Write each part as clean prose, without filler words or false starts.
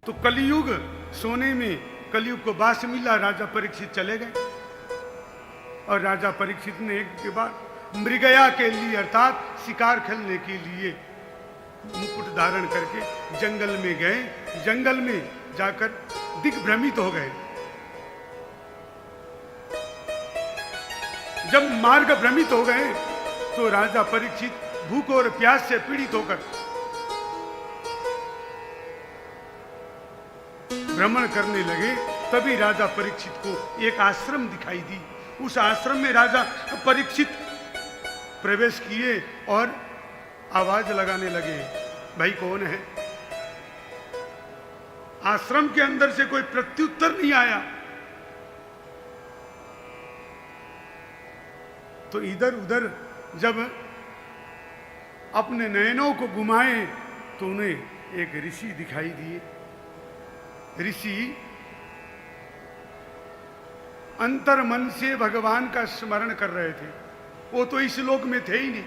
तो कलयुग सोने में कलयुग को बास मिला, राजा परीक्षित चले गए। और राजा परीक्षित ने एक के बाद मृगया के लिए अर्थात शिकार खेलने के लिए मुकुट धारण करके जंगल में गए। जंगल में जाकर दिग्भ्रमित हो गए। जब मार्ग भ्रमित हो गए तो राजा परीक्षित भूख और प्यास से पीड़ित होकर भ्रमण करने लगे। तभी राजा परीक्षित को एक आश्रम दिखाई दी। उस आश्रम में राजा परीक्षित प्रवेश किए और आवाज लगाने लगे, भाई कौन है? आश्रम के अंदर से कोई प्रत्युत्तर नहीं आया। तो इधर उधर जब अपने नयनों को घुमाए तो उन्हें एक ऋषि दिखाई दिए। ऋषि अंतर मन से भगवान का स्मरण कर रहे थे। वो तो इस लोक में थे ही नहीं।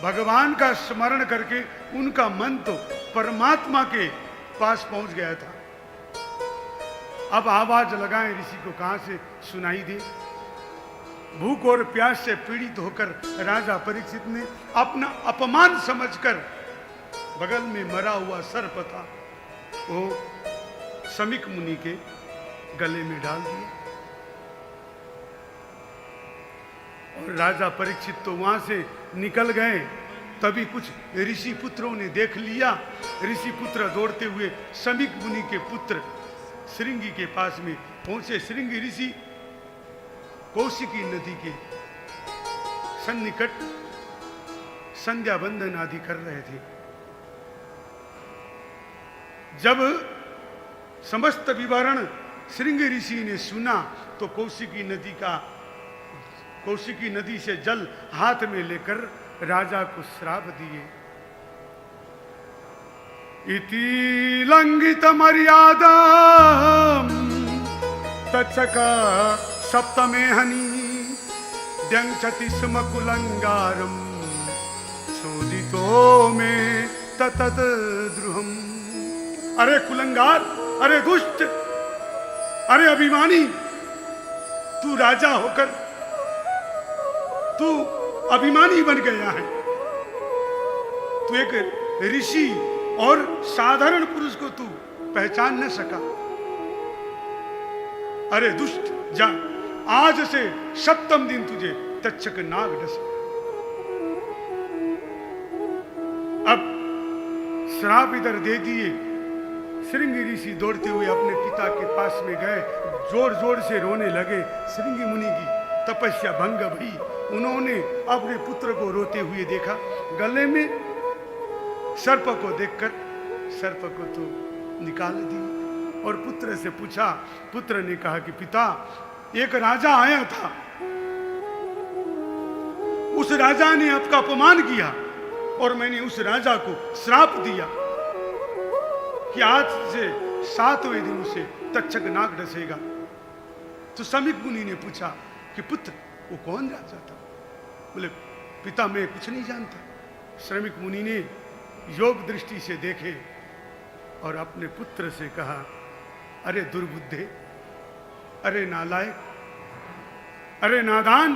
भगवान का स्मरण करके उनका मन तो परमात्मा के पास पहुंच गया था। अब आवाज लगाएं ऋषि को कहां से सुनाई दे। भूख और प्यास से पीड़ित होकर राजा परीक्षित ने अपना अपमान समझकर बगल में मरा हुआ सर्प था वो समीक मुनि के गले में डाल दिया। और राजा परीक्षित तो वहां से निकल गए। तभी कुछ ऋषि पुत्रों ने देख लिया। ऋषि पुत्र दौड़ते हुए समीक मुनि के पुत्र श्रृंगी के पास में पहुंचे। श्रृंगी ऋषि कौशिकी नदी के सन्निकट संध्या बंदन आदि कर रहे थे। जब समस्त विवरण श्रृंगी ऋषि ने सुना तो कौशिकी नदी से जल हाथ में लेकर राजा को श्राप दिए। इति लंघित मर्यादा तच्छक सप्तमे हनि द्यंचति स्म कुलंगारम शोधितो में ततत द्रुहम। अरे कुलंगार, अरे दुष्ट, अरे अभिमानी, तू राजा होकर तू अभिमानी बन गया है। तू एक ऋषि और साधारण पुरुष को तू पहचान न सका। अरे दुष्ट, जा, आज से सप्तम दिन तुझे तक्षक नाग डसे। अब श्राप इधर दे दिए। श्रृंगी ऋषि दौड़ते हुए अपने पिता के पास में गए। जोर जोर से रोने लगे। श्रृंगी मुनि की तपस्या भंग भई। उन्होंने अपने पुत्र को रोते हुए देखा। गले में सर्प को देखकर सर्प को तो निकाल दी और पुत्र से पूछा। पुत्र ने कहा कि पिता, एक राजा आया था, उस राजा ने आपका अपमान किया और मैंने उस राजा को श्राप दिया कि आज से 7वें दिन उसे तक्षक नाग डसेगा। तो समीक मुनि ने पूछा कि पुत्र, वो कौन राजा था? बोले, पिता मैं कुछ नहीं जानता। श्रमिक मुनि ने योग दृष्टि से देखे और अपने पुत्र से कहा, अरे दुर्बुद्धे, अरे नालायक, अरे नादान,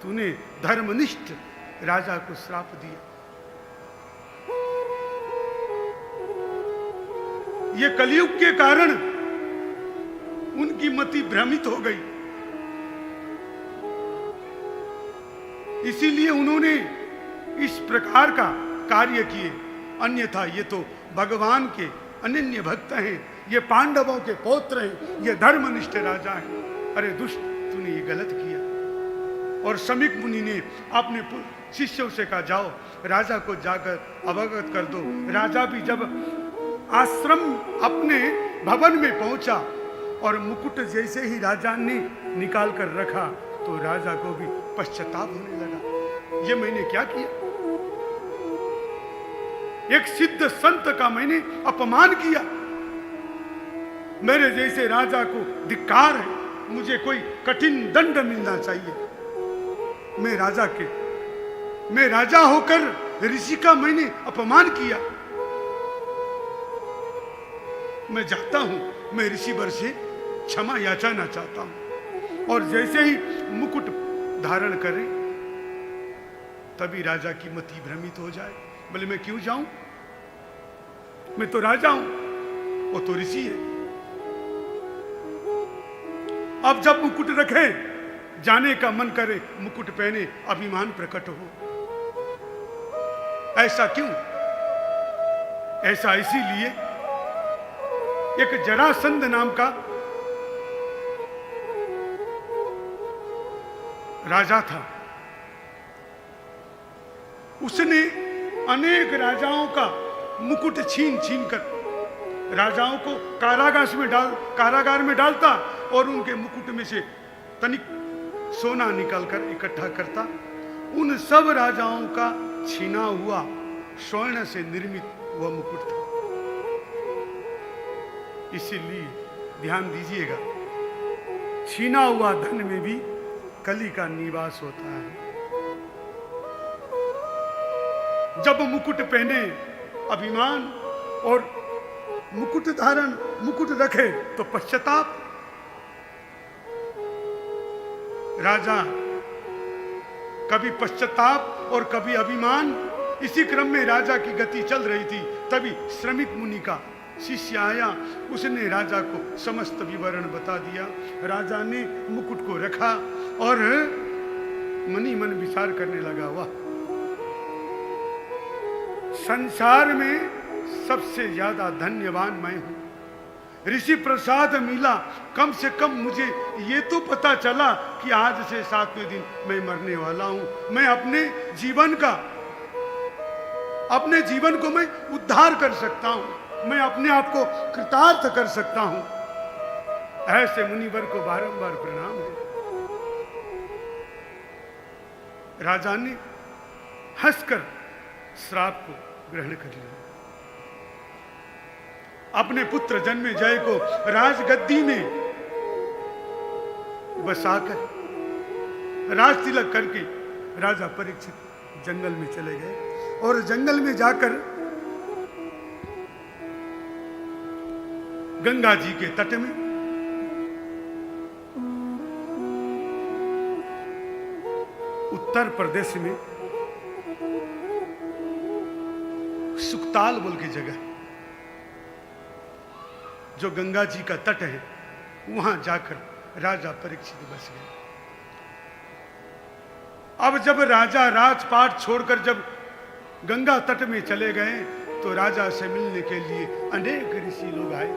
तूने धर्मनिष्ठ राजा को श्राप दिया। ये कलयुग के कारण उनकी मति भ्रमित हो गई। इसीलिए उन्होंने इस प्रकार का कार्य किए। अन्यथा ये तो भगवान के अनन्य भक्त हैं, ये पांडवों के पौत्र हैं, ये धर्मनिष्ठ राजा हैं। अरे दुष्ट, तूने ये गलत किया। और समीक मुनि ने अपने शिष्यों से कहा, जाओ राजा को जाकर अवगत कर दो। राजा भी जब आश्रम अपने भवन में पहुंचा और मुकुट जैसे ही राजा ने निकाल कर रखा तो राजा को भी पश्चाताप होने लगा। ये मैंने क्या किया? एक सिद्ध संत का मैंने अपमान किया। मेरे जैसे राजा को धिक्कार है। मुझे कोई कठिन दंड मिलना चाहिए। मैं राजा होकर ऋषि का मैंने अपमान किया। मैं जाता हूं, मैं ऋषिवर से क्षमा याचना चाहता हूं। और जैसे ही मुकुट धारण करे तभी राजा की मति भ्रमित हो जाए। बोले मैं क्यों जाऊं, मैं तो राजा हूं, वो तो ऋषि है। अब जब मुकुट रखे, जाने का मन करे, मुकुट पहने, अभिमान प्रकट हो। ऐसा क्यों? ऐसा इसीलिए एक जरासंध नाम का राजा था। उसने अनेक राजाओं का मुकुट छीन छीन कर राजाओं को कारागार में डालता और उनके मुकुट में से तनिक सोना निकालकर इकट्ठा करता। उन सब राजाओं का छीना हुआ स्वर्ण से निर्मित वह मुकुट था। इसीलिए ध्यान दीजिएगा, छीना हुआ धन में भी कली का निवास होता है। जब मुकुट पहने अभिमान और मुकुट धारण, मुकुट रखे तो पश्चाताप। राजा कभी पश्चाताप और कभी अभिमान, इसी क्रम में राजा की गति चल रही थी। तभी श्रमिक मुनि का शिष्य आया, उसने राजा को समस्त विवरण बता दिया। राजा ने मुकुट को रखा और मनी मन विचार करने लगा, वाह, संसार में सबसे ज्यादा धन्यवान मैं हूं। ऋषि प्रसाद मिला, कम से कम मुझे ये तो पता चला कि आज से 7वें दिन मैं मरने वाला हूं। मैं अपने जीवन को मैं उद्धार कर सकता हूं, मैं अपने आप को कृतार्थ कर सकता हूं। ऐसे मुनिवर को बारंबार प्रणाम है। राजा ने हंसकर श्राप को ग्रहण कर लिया। अपने पुत्र जन्मेजय को राजगद्दी में बसाकर राज तिलक करके राजा परीक्षित जंगल में चले गए। और जंगल में जाकर गंगा जी के तट में उत्तर प्रदेश में सुकताल बोल की जगह, जो गंगा जी का तट है, वहां जाकर राजा परीक्षित बस गए। अब जब राजा राजपाट छोड़कर जब गंगा तट में चले गए तो राजा से मिलने के लिए अनेक ऋषि लोग आए।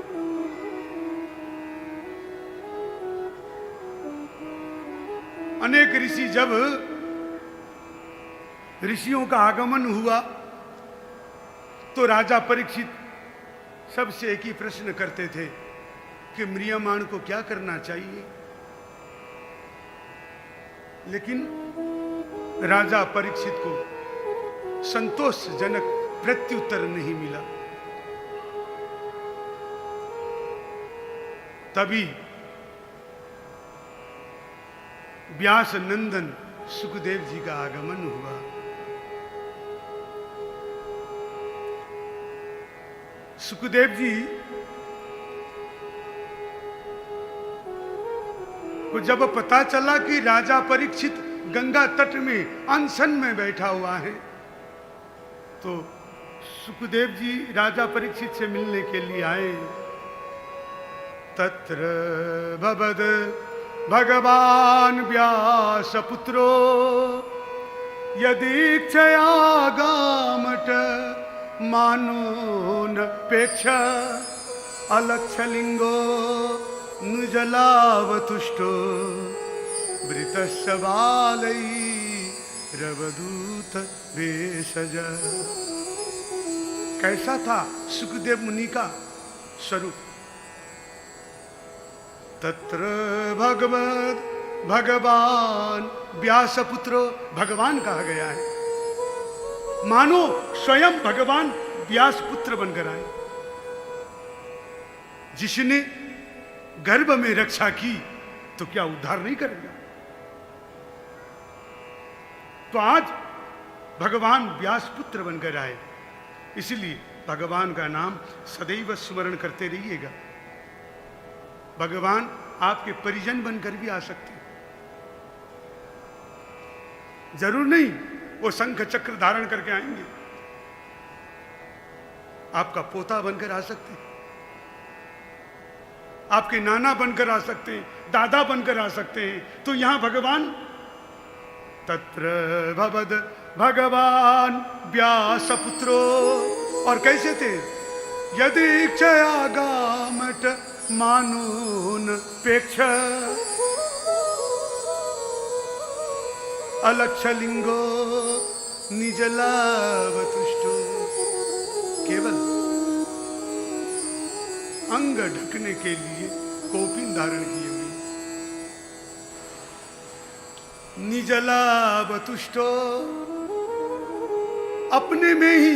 अनेक ऋषि, जब ऋषियों का आगमन हुआ तो राजा परीक्षित सबसे एक ही प्रश्न करते थे कि म्रियमाण को क्या करना चाहिए। लेकिन राजा परीक्षित को संतोषजनक प्रत्युत्तर नहीं मिला। तभी व्यास नंदन सुखदेव जी का आगमन हुआ। सुखदेव जी को जब पता चला कि राजा परीक्षित गंगा तट में अनशन में बैठा हुआ है, तो सुखदेव जी राजा परीक्षित से मिलने के लिए आए। तत्र भवद भगवान व्यास पुत्रो यदीक्षया गामट मानो न पेक्ष अलक्षलिंगो नुजलावतुष्टो वृतस्य बालै रवदूत भेषज। कैसा था सुखदेव मुनि का स्वरूप? तत्र भगवान व्यासपुत्रो, भगवान कहा गया है, मानो स्वयं भगवान व्यास पुत्र बनकर आए। जिसने गर्भ में रक्षा की तो क्या उद्धार नहीं करेगा? तो आज भगवान व्यास पुत्र बनकर आए। इसलिए भगवान का नाम सदैव स्मरण करते रहिएगा। भगवान आपके परिजन बनकर भी आ सकते हैं। जरूर नहीं वो शंख चक्र धारण करके आएंगे, आपका पोता बनकर आ सकते हैं, आपके नाना बनकर आ सकते हैं, दादा बनकर आ सकते हैं। तो यहां भगवान तत्र भवद भगवान व्यासपुत्रो, और कैसे थे? यदि इच्छया गामट मानून पेक्ष अलक्षलिंगो निजलावतुष्टो, केवल अंग ढकने के लिए कौपीन धारण किए हुए, निजलावतुष्टो, अपने में ही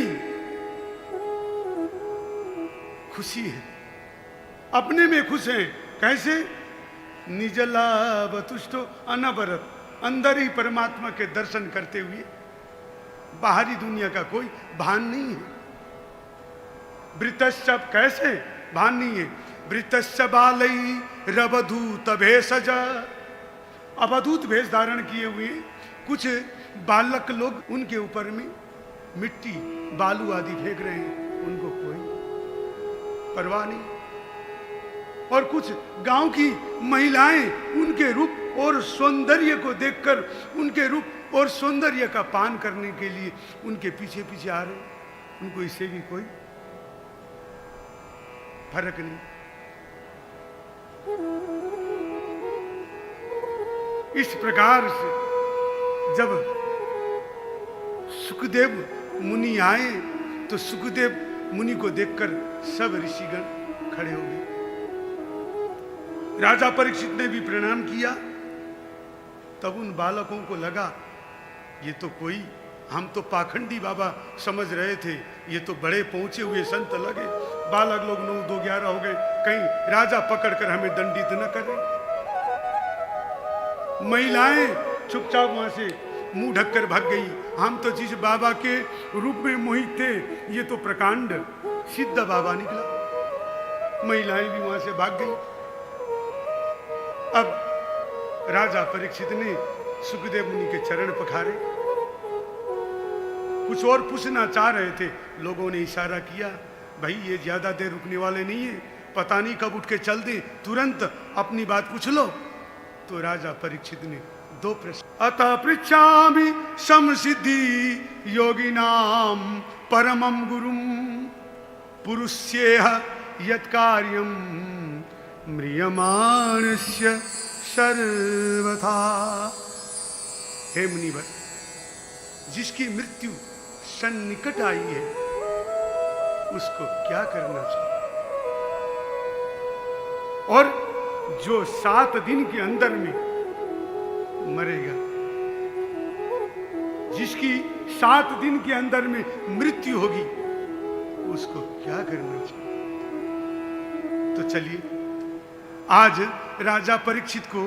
खुशी है, अपने में खुश हैं। कैसे? निजलावतुष्टो, अनवरत अंदर ही परमात्मा के दर्शन करते हुए, बाहरी दुनिया का कोई भान नहीं है। वृतश्च, कैसे भान नहीं है? वृतश्च बालई रवधूत भेषज, अवधूत भेष धारण किए हुए कुछ बालक लोग, उनके ऊपर में मिट्टी बालू आदि फेंक रहे हैं, उनको कोई परवाह नहीं। और कुछ गांव की महिलाएं उनके रूप और सौंदर्य को देखकर, उनके रूप और सौंदर्य का पान करने के लिए उनके पीछे पीछे आ रहे हैं, उनको इससे भी कोई फर्क नहीं। इस प्रकार से जब सुखदेव मुनि आए तो सुखदेव मुनि को देखकर सब ऋषिगण खड़े हो गए। राजा परीक्षित ने भी प्रणाम किया। तब उन बालकों को लगा ये तो कोई, हम तो पाखंडी बाबा समझ रहे थे, ये तो बड़े पहुंचे हुए संत लगे। बालक लोग 9, 2, 11 हो गए, कहीं राजा पकड़कर हमें दंडित न करे। महिलाएं चुपचाप वहां से मुंह ढककर भाग गई। हम तो जिस बाबा के रूप में मोहित थे, ये तो प्रकांड सिद्ध बाबा निकला। महिलाएं भी वहां से भाग गई। अब राजा परीक्षित ने सुखदेव मुनि के चरण पखारे, कुछ और पूछना चाह रहे थे। लोगों ने इशारा किया, भाई ये ज्यादा देर रुकने वाले नहीं है, पता नहीं कब उठ के चल दे, तुरंत अपनी बात पूछ लो। तो राजा परीक्षित ने 2 प्रश्न, अतः पृच्छामि समसिद्धि योगिनाम परमं गुरुम पुरुषेह यत् कार्यम म्रियमाणस्य सर्वथा। हे मुनिवर, जिसकी मृत्यु सन्निकट आई है उसको क्या करना चाहिए? और जो 7 दिन के अंदर में मरेगा, जिसकी 7 दिन के अंदर में मृत्यु होगी, उसको क्या करना चाहिए? तो चलिए आज राजा परीक्षित को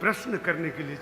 प्रश्न करने के लिए